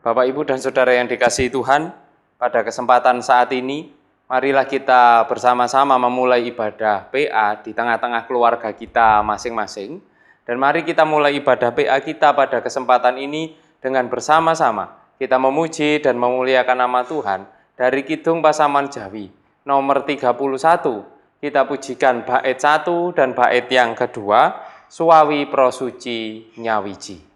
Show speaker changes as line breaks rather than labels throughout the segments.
Bapak, Ibu, dan Saudara yang dikasihi Tuhan, pada kesempatan saat ini, marilah kita bersama-sama memulai ibadah PA di tengah-tengah keluarga kita masing-masing. Dan mari kita mulai ibadah PA kita pada kesempatan ini dengan bersama-sama kita memuji dan memuliakan nama Tuhan dari Kidung Pasaman Jawi nomor 31. Kita pujikan bait 1 dan bait yang kedua, Suawi Prosuci Nyawiji.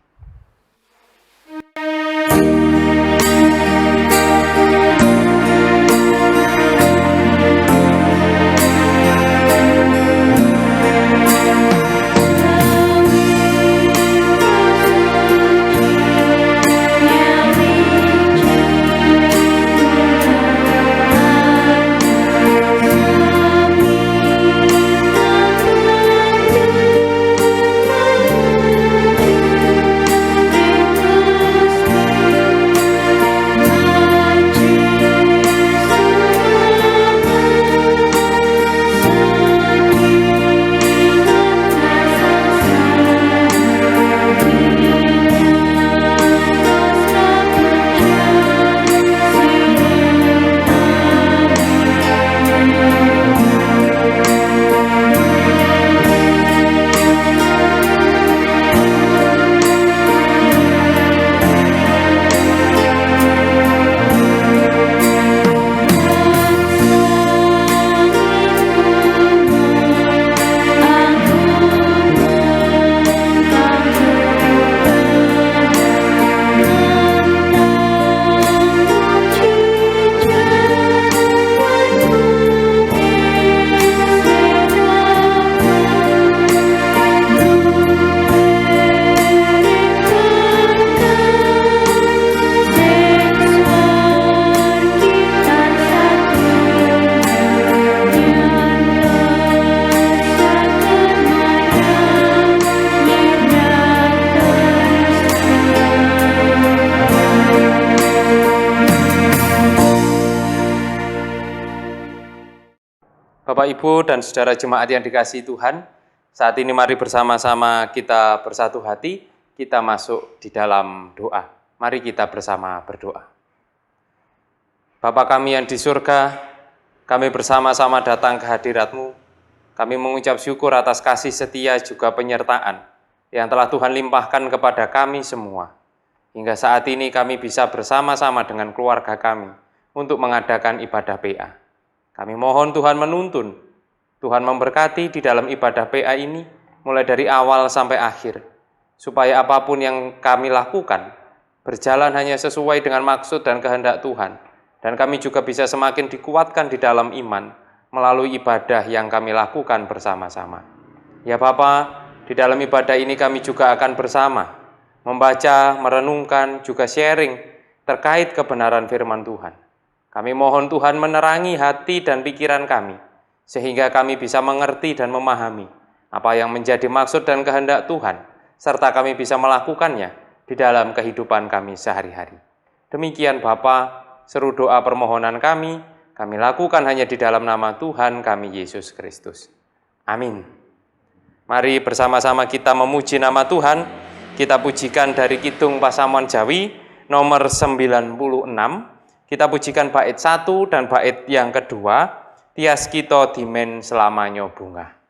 Bapak, Ibu, dan Saudara jemaat yang dikasihi Tuhan, saat ini mari bersama-sama kita bersatu hati, kita masuk di dalam doa. Mari kita bersama berdoa. Bapa kami yang di surga, kami bersama-sama datang ke hadirat-Mu. Kami mengucap syukur atas kasih setia juga penyertaan yang telah Tuhan limpahkan kepada kami semua. Hingga saat ini kami bisa bersama-sama dengan keluarga kami untuk mengadakan ibadah PA. Kami mohon Tuhan menuntun, Tuhan memberkati di dalam ibadah PA ini, mulai dari awal sampai akhir, supaya apapun yang kami lakukan, berjalan hanya sesuai dengan maksud dan kehendak Tuhan, dan kami juga bisa semakin dikuatkan di dalam iman, melalui ibadah yang kami lakukan bersama-sama. Ya Bapa, di dalam ibadah ini kami juga akan bersama, membaca, merenungkan, juga sharing, terkait kebenaran firman Tuhan. Kami mohon Tuhan menerangi hati dan pikiran kami, sehingga kami bisa mengerti dan memahami apa yang menjadi maksud dan kehendak Tuhan, serta kami bisa melakukannya di dalam kehidupan kami sehari-hari. Demikian Bapa, seru doa permohonan kami lakukan hanya di dalam nama Tuhan kami Yesus Kristus. Amin. Mari bersama-sama kita memuji nama Tuhan, kita pujikan dari Kidung Pasaman Jawi nomor 96, kita pujikan bait 1 dan bait yang kedua, Tias Kita Dimen Selamanya Bunga.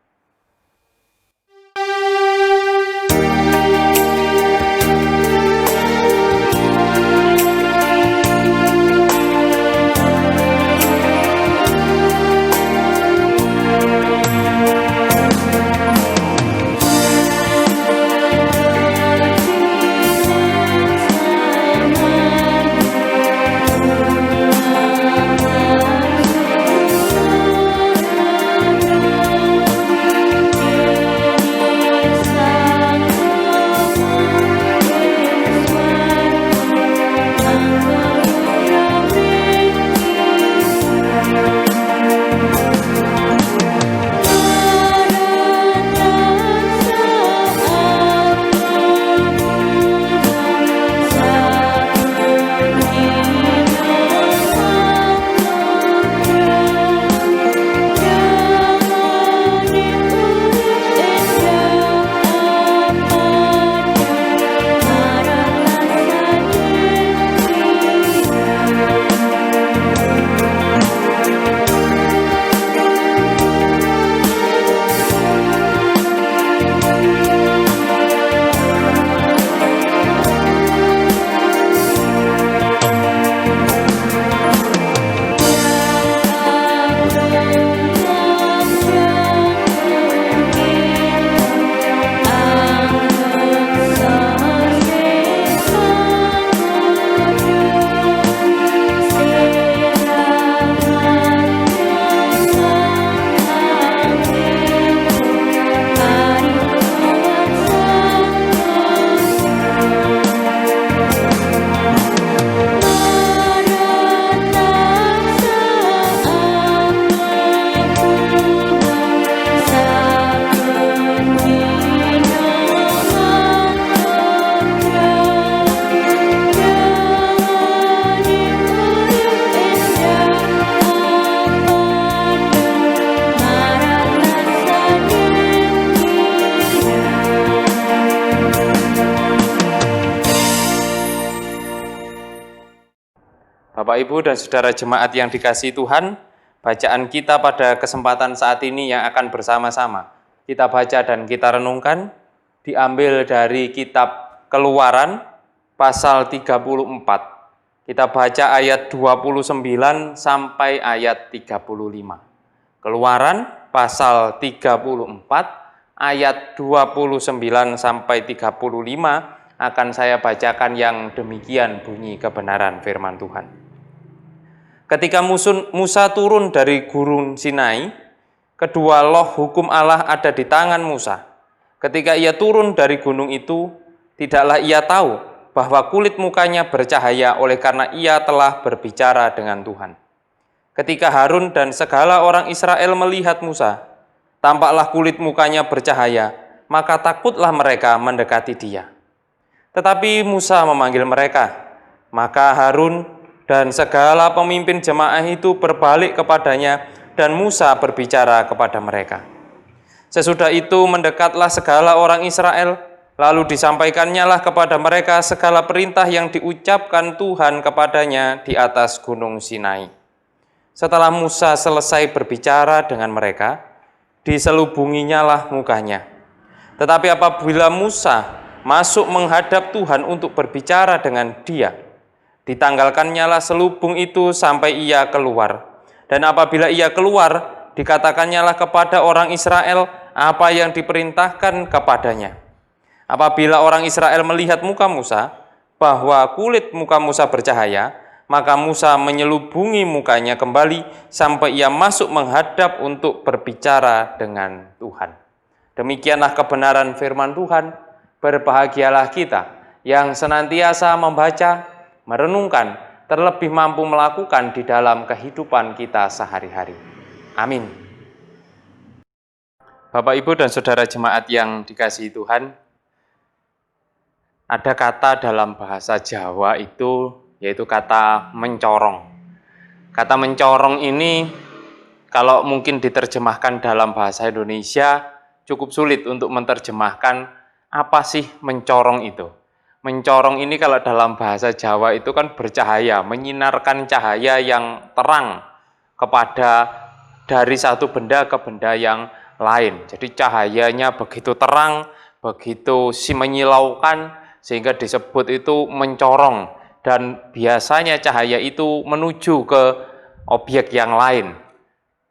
Bapak, Ibu, dan Saudara jemaat yang dikasihi Tuhan, bacaan kita pada kesempatan saat ini yang akan bersama-sama kita baca dan kita renungkan diambil dari kitab Keluaran pasal 34. Kita baca ayat 29 sampai ayat 35. Keluaran pasal 34 ayat 29 sampai 35 akan saya bacakan yang demikian bunyi kebenaran firman Tuhan. Ketika Musa turun dari Gurun Sinai, kedua loh hukum Allah ada di tangan Musa. Ketika ia turun dari gunung itu, tidaklah ia tahu bahwa kulit mukanya bercahaya oleh karena ia telah berbicara dengan Tuhan. Ketika Harun dan segala orang Israel melihat Musa, tampaklah kulit mukanya bercahaya, maka takutlah mereka mendekati dia. Tetapi Musa memanggil mereka, maka Harun dan segala pemimpin jemaah itu berbalik kepadanya dan Musa berbicara kepada mereka. Sesudah itu mendekatlah segala orang Israel, lalu disampaikannya lah kepada mereka segala perintah yang diucapkan Tuhan kepadanya di atas gunung Sinai. Setelah Musa selesai berbicara dengan mereka, diselubunginya lah mukanya. Tetapi apabila Musa masuk menghadap Tuhan untuk berbicara dengan dia, ditanggalkannya lah selubung itu sampai ia keluar. Dan apabila ia keluar, dikatakannya lah kepada orang Israel apa yang diperintahkan kepadanya. Apabila orang Israel melihat muka Musa, bahwa kulit muka Musa bercahaya, maka Musa menyelubungi mukanya kembali sampai ia masuk menghadap untuk berbicara dengan Tuhan. Demikianlah kebenaran firman Tuhan. Berbahagialah kita yang senantiasa membaca, merenungkan, terlebih mampu melakukan di dalam kehidupan kita sehari-hari. Amin. Bapak, Ibu, dan Saudara jemaat yang dikasihi Tuhan, ada kata dalam bahasa Jawa itu, yaitu kata mencorong. Kata mencorong ini, kalau mungkin diterjemahkan dalam bahasa Indonesia, cukup sulit untuk menerjemahkan apa sih mencorong itu. Mencorong ini kalau dalam bahasa Jawa itu kan bercahaya, menyinarkan cahaya yang terang kepada dari satu benda ke benda yang lain. Jadi cahayanya begitu terang, begitu menyilaukan, sehingga disebut itu mencorong. Dan biasanya cahaya itu menuju ke objek yang lain.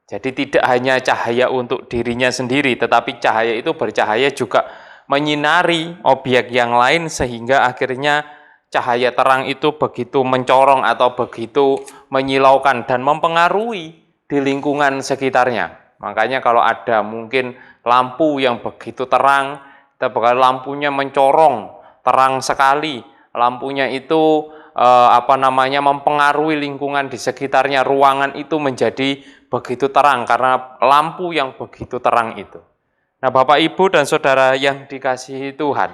Jadi tidak hanya cahaya untuk dirinya sendiri, tetapi cahaya itu bercahaya juga menyinari objek yang lain sehingga akhirnya cahaya terang itu begitu mencorong atau begitu menyilaukan dan mempengaruhi di lingkungan sekitarnya. Makanya kalau ada mungkin lampu yang begitu terang, kita bakal lampunya mencorong, terang sekali, lampunya itu mempengaruhi lingkungan di sekitarnya, ruangan itu menjadi begitu terang karena lampu yang begitu terang itu. Nah, Bapak, Ibu, dan Saudara yang dikasihi Tuhan,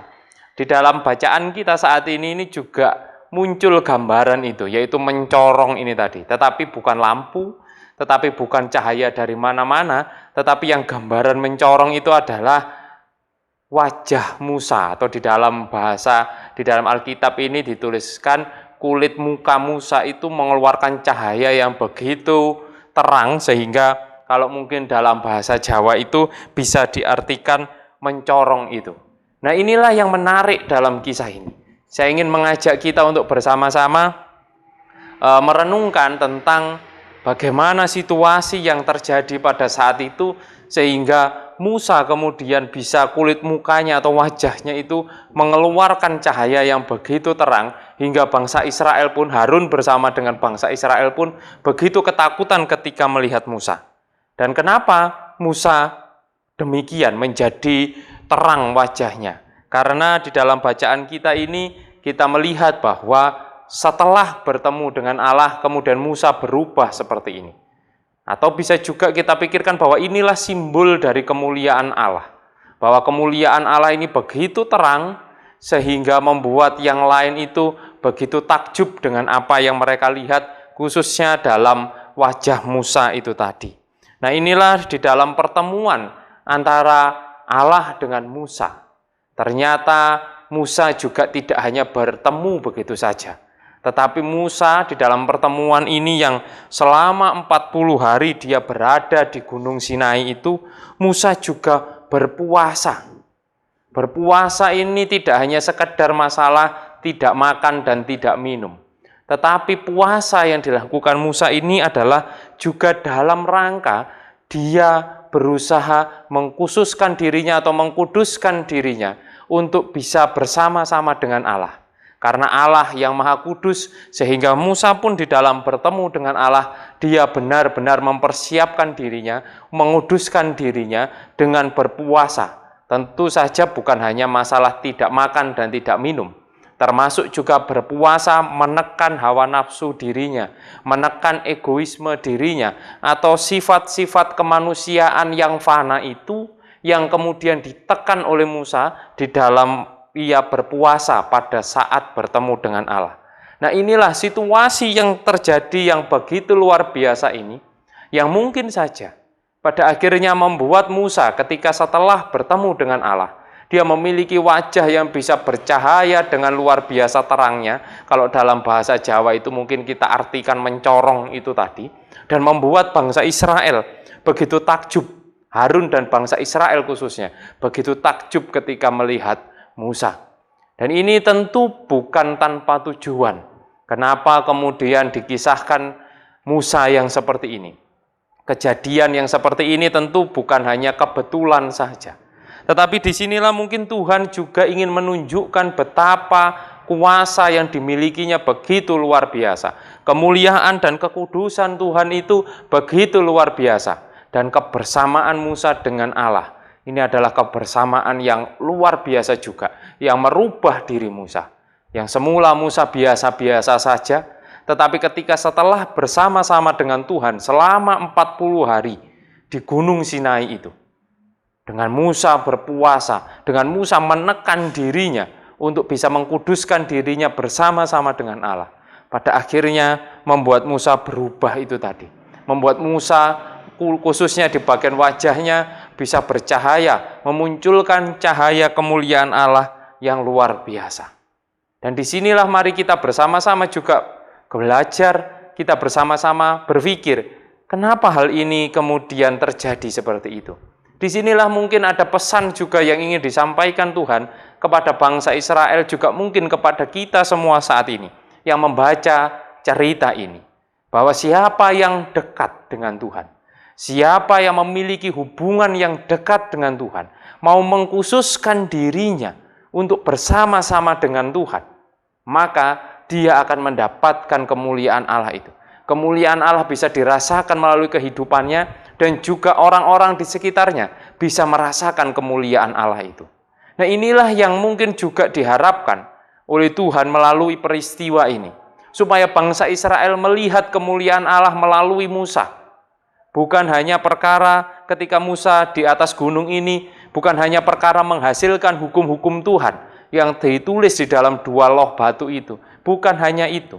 di dalam bacaan kita saat ini juga muncul gambaran itu, yaitu mencorong ini tadi. Tetapi bukan lampu, tetapi bukan cahaya dari mana-mana, tetapi yang gambaran mencorong itu adalah wajah Musa, atau di dalam Alkitab ini dituliskan kulit muka Musa itu mengeluarkan cahaya yang begitu terang sehingga kalau mungkin dalam bahasa Jawa itu bisa diartikan mencorong itu. Nah, inilah yang menarik dalam kisah ini. Saya ingin mengajak kita untuk bersama-sama merenungkan tentang bagaimana situasi yang terjadi pada saat itu sehingga Musa kemudian bisa kulit mukanya atau wajahnya itu mengeluarkan cahaya yang begitu terang hingga bangsa Israel pun, Harun bersama dengan bangsa Israel pun begitu ketakutan ketika melihat Musa. Dan kenapa Musa demikian menjadi terang wajahnya? Karena di dalam bacaan kita ini kita melihat bahwa setelah bertemu dengan Allah kemudian Musa berubah seperti ini. Atau bisa juga kita pikirkan bahwa inilah simbol dari kemuliaan Allah. Bahwa kemuliaan Allah ini begitu terang sehingga membuat yang lain itu begitu takjub dengan apa yang mereka lihat, khususnya dalam wajah Musa itu tadi. Nah, inilah di dalam pertemuan antara Allah dengan Musa. Ternyata Musa juga tidak hanya bertemu begitu saja, Tetapi Musa di dalam pertemuan ini yang selama 40 hari dia berada di Gunung Sinai itu, Musa juga berpuasa. Berpuasa ini tidak hanya sekedar masalah tidak makan dan tidak minum. Tetapi puasa yang dilakukan Musa ini adalah juga dalam rangka dia berusaha mengkhususkan dirinya atau mengkuduskan dirinya untuk bisa bersama-sama dengan Allah. Karena Allah yang Maha Kudus, sehingga Musa pun di dalam bertemu dengan Allah, dia benar-benar mempersiapkan dirinya, menguduskan dirinya dengan berpuasa. Tentu saja bukan hanya masalah tidak makan dan tidak minum, termasuk juga berpuasa menekan hawa nafsu dirinya, menekan egoisme dirinya, atau sifat-sifat kemanusiaan yang fana itu yang kemudian ditekan oleh Musa di dalam ia berpuasa pada saat bertemu dengan Allah. Nah, inilah situasi yang terjadi yang begitu luar biasa ini, yang mungkin saja pada akhirnya membuat Musa ketika setelah bertemu dengan Allah, dia memiliki wajah yang bisa bercahaya dengan luar biasa terangnya. Kalau dalam bahasa Jawa itu mungkin kita artikan mencorong itu tadi. Dan membuat bangsa Israel begitu takjub. Harun dan bangsa Israel khususnya begitu takjub ketika melihat Musa. Dan ini tentu bukan tanpa tujuan. Kenapa kemudian dikisahkan Musa yang seperti ini? Kejadian yang seperti ini tentu bukan hanya kebetulan saja. Tetapi disinilah mungkin Tuhan juga ingin menunjukkan betapa kuasa yang dimilikinya begitu luar biasa. Kemuliaan dan kekudusan Tuhan itu begitu luar biasa. Dan kebersamaan Musa dengan Allah, ini adalah kebersamaan yang luar biasa juga, yang merubah diri Musa. Yang semula Musa biasa-biasa saja, tetapi ketika setelah bersama-sama dengan Tuhan selama 40 hari di Gunung Sinai itu, dengan Musa berpuasa, dengan Musa menekan dirinya untuk bisa mengkuduskan dirinya bersama-sama dengan Allah, pada akhirnya membuat Musa berubah itu tadi. Membuat Musa khususnya di bagian wajahnya bisa bercahaya, memunculkan cahaya kemuliaan Allah yang luar biasa. Dan disinilah mari kita bersama-sama juga belajar, kita bersama-sama berpikir, kenapa hal ini kemudian terjadi seperti itu. Disinilah mungkin ada pesan juga yang ingin disampaikan Tuhan kepada bangsa Israel, juga mungkin kepada kita semua saat ini, yang membaca cerita ini. Bahwa siapa yang dekat dengan Tuhan, siapa yang memiliki hubungan yang dekat dengan Tuhan, mau mengkhususkan dirinya untuk bersama-sama dengan Tuhan, maka dia akan mendapatkan kemuliaan Allah itu. Kemuliaan Allah bisa dirasakan melalui kehidupannya, dan juga orang-orang di sekitarnya bisa merasakan kemuliaan Allah itu. Nah, inilah yang mungkin juga diharapkan oleh Tuhan melalui peristiwa ini, supaya bangsa Israel melihat kemuliaan Allah melalui Musa. Bukan hanya perkara ketika Musa di atas gunung ini, bukan hanya perkara menghasilkan hukum-hukum Tuhan yang ditulis di dalam 2 loh batu itu. Bukan hanya itu.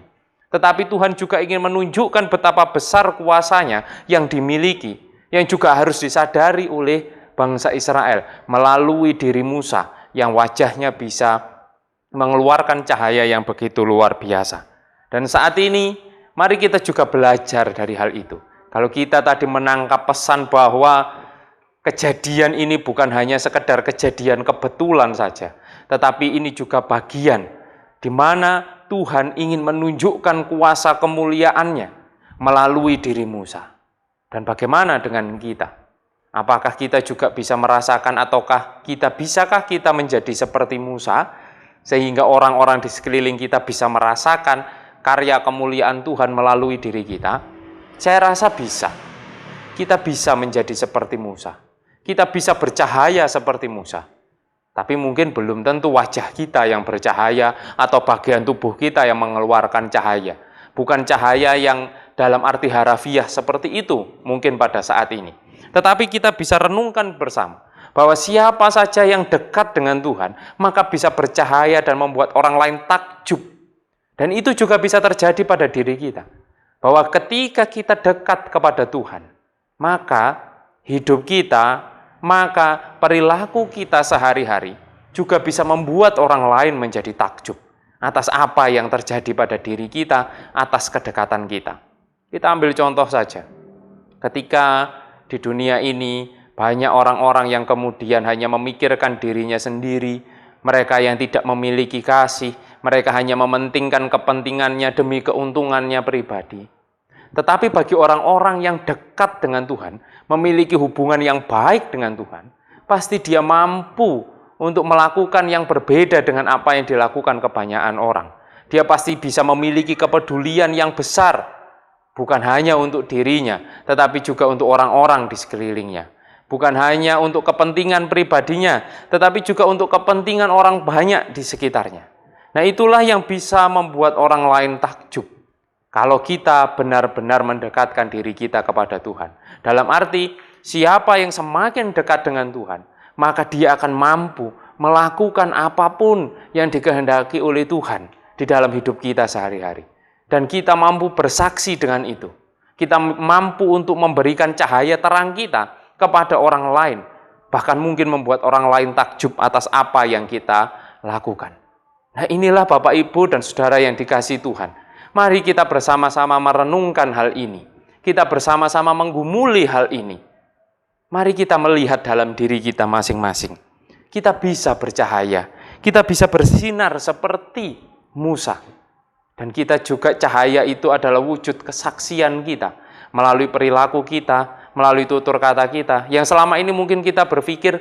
Tetapi Tuhan juga ingin menunjukkan betapa besar kuasanya yang dimiliki, yang juga harus disadari oleh bangsa Israel melalui diri Musa yang wajahnya bisa mengeluarkan cahaya yang begitu luar biasa. Dan saat ini, mari kita juga belajar dari hal itu. Kalau kita tadi menangkap pesan bahwa kejadian ini bukan hanya sekedar kejadian kebetulan saja, tetapi ini juga bagian di mana Tuhan ingin menunjukkan kuasa kemuliaannya melalui diri Musa. Dan bagaimana dengan kita? Apakah kita juga bisa merasakan, ataukah bisakah kita menjadi seperti Musa, sehingga orang-orang di sekeliling kita bisa merasakan karya kemuliaan Tuhan melalui diri kita? Saya rasa bisa. Kita bisa menjadi seperti Musa. Kita bisa bercahaya seperti Musa. Tapi mungkin belum tentu wajah kita yang bercahaya atau bagian tubuh kita yang mengeluarkan cahaya. Bukan cahaya yang dalam arti harafiah seperti itu mungkin pada saat ini. Tetapi kita bisa renungkan bersama bahwa siapa saja yang dekat dengan Tuhan, maka bisa bercahaya dan membuat orang lain takjub. Dan itu juga bisa terjadi pada diri kita. Bahwa ketika kita dekat kepada Tuhan, maka hidup kita, maka perilaku kita sehari-hari juga bisa membuat orang lain menjadi takjub. atas apa yang terjadi pada diri kita, atas kedekatan kita. Kita ambil contoh saja. Ketika di dunia ini banyak orang-orang yang kemudian hanya memikirkan dirinya sendiri, mereka yang tidak memiliki kasih, mereka hanya mementingkan kepentingannya demi keuntungannya pribadi. Tetapi bagi orang-orang yang dekat dengan Tuhan, memiliki hubungan yang baik dengan Tuhan, pasti dia mampu untuk melakukan yang berbeda dengan apa yang dilakukan kebanyakan orang. Dia pasti bisa memiliki kepedulian yang besar, bukan hanya untuk dirinya, tetapi juga untuk orang-orang di sekelilingnya. Bukan hanya untuk kepentingan pribadinya, tetapi juga untuk kepentingan orang banyak di sekitarnya. Nah, itulah yang bisa membuat orang lain takjub kalau kita benar-benar mendekatkan diri kita kepada Tuhan. Dalam arti, siapa yang semakin dekat dengan Tuhan, maka dia akan mampu melakukan apapun yang dikehendaki oleh Tuhan di dalam hidup kita sehari-hari. Dan kita mampu bersaksi dengan itu. Kita mampu untuk memberikan cahaya terang kita kepada orang lain, bahkan mungkin membuat orang lain takjub atas apa yang kita lakukan. Nah, inilah Bapak, Ibu, dan Saudara yang dikasihi Tuhan. Mari kita bersama-sama merenungkan hal ini. Kita bersama-sama menggumuli hal ini. Mari kita melihat dalam diri kita masing-masing. Kita bisa bercahaya, kita bisa bersinar seperti Musa. Dan kita juga, cahaya itu adalah wujud kesaksian kita, melalui perilaku kita, melalui tutur kata kita, yang selama ini mungkin kita berpikir,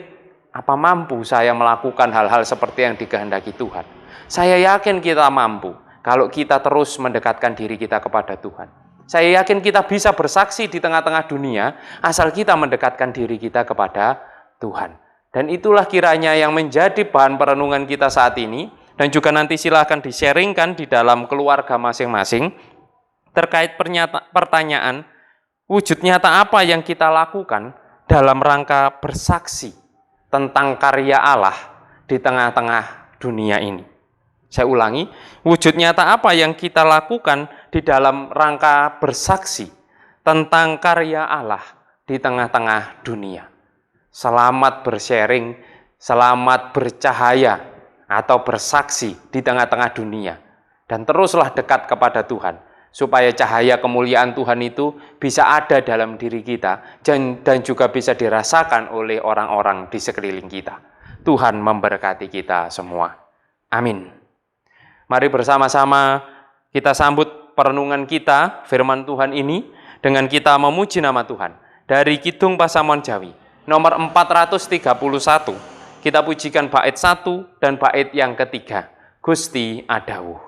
apa mampu saya melakukan hal-hal seperti yang dikehendaki Tuhan? Saya yakin kita mampu, kalau kita terus mendekatkan diri kita kepada Tuhan. Saya yakin kita bisa bersaksi di tengah-tengah dunia, asal kita mendekatkan diri kita kepada Tuhan. Dan itulah kiranya yang menjadi bahan perenungan kita saat ini, dan juga nanti silakan di-sharingkan di dalam keluarga masing-masing, terkait pertanyaan, wujud nyata apa yang kita lakukan dalam rangka bersaksi tentang karya Allah di tengah-tengah dunia ini. Saya ulangi, wujud nyata apa yang kita lakukan di dalam rangka bersaksi tentang karya Allah di tengah-tengah dunia. Selamat bersharing, selamat bercahaya atau bersaksi di tengah-tengah dunia. Dan teruslah dekat kepada Tuhan, supaya cahaya kemuliaan Tuhan itu bisa ada dalam diri kita, dan juga bisa dirasakan oleh orang-orang di sekeliling kita. Tuhan memberkati kita semua. Amin. Mari bersama-sama kita sambut perenungan kita, firman Tuhan ini, dengan kita memuji nama Tuhan. Dari Kidung Pasamuan Jawi, nomor 431, kita pujikan bait 1 dan bait yang ketiga. Gusti Adawuh.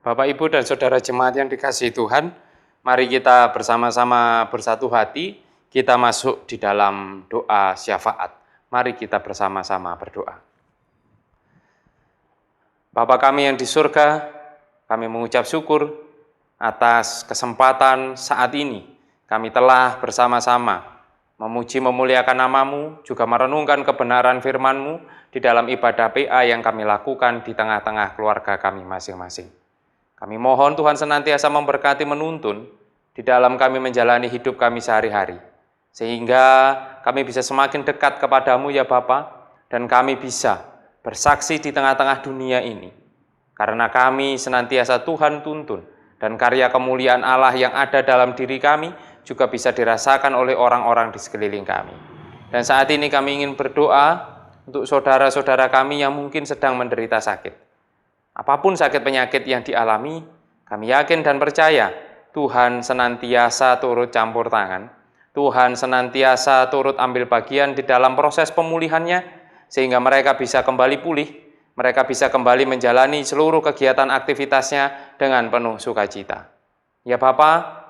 Bapak, Ibu, dan Saudara jemaat yang dikasihi Tuhan, mari kita bersama-sama bersatu hati, kita masuk di dalam doa syafaat. Mari kita bersama-sama berdoa. Bapa kami yang di surga, kami mengucap syukur atas kesempatan saat ini. Kami telah bersama-sama memuji memuliakan nama-Mu, juga merenungkan kebenaran firman-Mu di dalam ibadah PA yang kami lakukan di tengah-tengah keluarga kami masing-masing. Kami mohon Tuhan senantiasa memberkati menuntun di dalam kami menjalani hidup kami sehari-hari. Sehingga kami bisa semakin dekat kepadamu ya Bapa, dan kami bisa bersaksi di tengah-tengah dunia ini. Karena kami senantiasa Tuhan tuntun, dan karya kemuliaan Allah yang ada dalam diri kami juga bisa dirasakan oleh orang-orang di sekeliling kami. Dan saat ini kami ingin berdoa untuk saudara-saudara kami yang mungkin sedang menderita sakit. Apapun sakit penyakit yang dialami, kami yakin dan percaya Tuhan senantiasa turut campur tangan. Tuhan senantiasa turut ambil bagian di dalam proses pemulihannya, sehingga mereka bisa kembali pulih, mereka bisa kembali menjalani seluruh kegiatan aktivitasnya dengan penuh sukacita. Ya Bapa,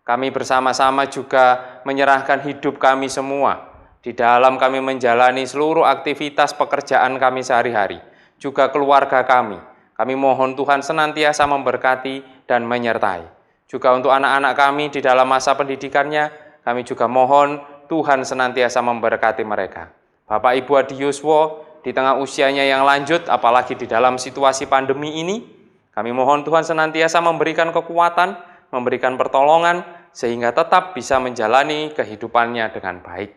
kami bersama-sama juga menyerahkan hidup kami semua di dalam kami menjalani seluruh aktivitas pekerjaan kami sehari-hari, juga keluarga kami. Kami mohon Tuhan senantiasa memberkati dan menyertai. Juga untuk anak-anak kami di dalam masa pendidikannya, kami juga mohon Tuhan senantiasa memberkati mereka. Bapak Ibu Adi Yuswo di tengah usianya yang lanjut, apalagi di dalam situasi pandemi ini, kami mohon Tuhan senantiasa memberikan kekuatan, memberikan pertolongan, sehingga tetap bisa menjalani kehidupannya dengan baik.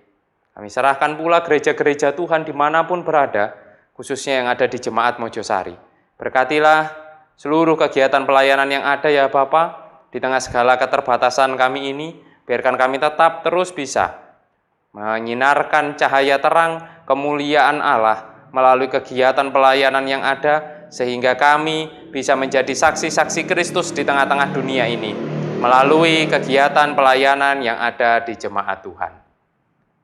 Kami serahkan pula gereja-gereja Tuhan dimanapun berada, khususnya yang ada di Jemaat Mojosari. Berkatilah seluruh kegiatan pelayanan yang ada ya Bapa, di tengah segala keterbatasan kami ini, biarkan kami tetap terus bisa menyinarkan cahaya terang kemuliaan Allah melalui kegiatan pelayanan yang ada, sehingga kami bisa menjadi saksi-saksi Kristus di tengah-tengah dunia ini, melalui kegiatan pelayanan yang ada di jemaat Tuhan.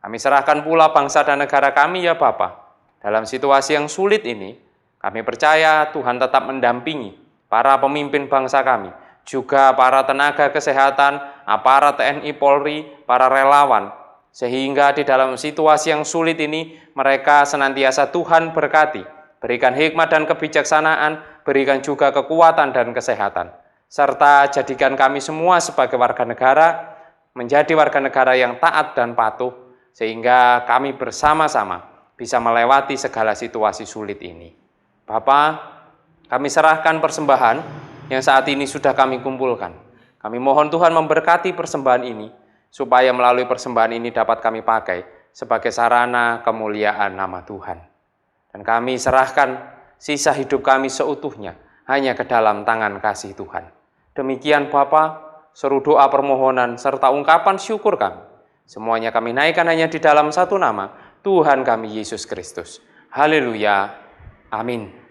Kami serahkan pula bangsa dan negara kami ya Bapa. Dalam situasi yang sulit ini, kami percaya Tuhan tetap mendampingi para pemimpin bangsa kami, juga para tenaga kesehatan, aparat TNI Polri, para relawan, sehingga di dalam situasi yang sulit ini mereka senantiasa Tuhan berkati, berikan hikmat dan kebijaksanaan, berikan juga kekuatan dan kesehatan, serta jadikan kami semua sebagai warga negara menjadi warga negara yang taat dan patuh, sehingga kami bersama-sama bisa melewati segala situasi sulit ini. Bapa, kami serahkan persembahan yang saat ini sudah kami kumpulkan. Kami mohon Tuhan memberkati persembahan ini, supaya melalui persembahan ini dapat kami pakai sebagai sarana kemuliaan nama Tuhan. Dan kami serahkan sisa hidup kami seutuhnya hanya ke dalam tangan kasih Tuhan. Demikian Bapa, seru doa permohonan serta ungkapan syukur kami. Semuanya kami naikkan hanya di dalam satu nama, Tuhan kami Yesus Kristus. Haleluya. Amin.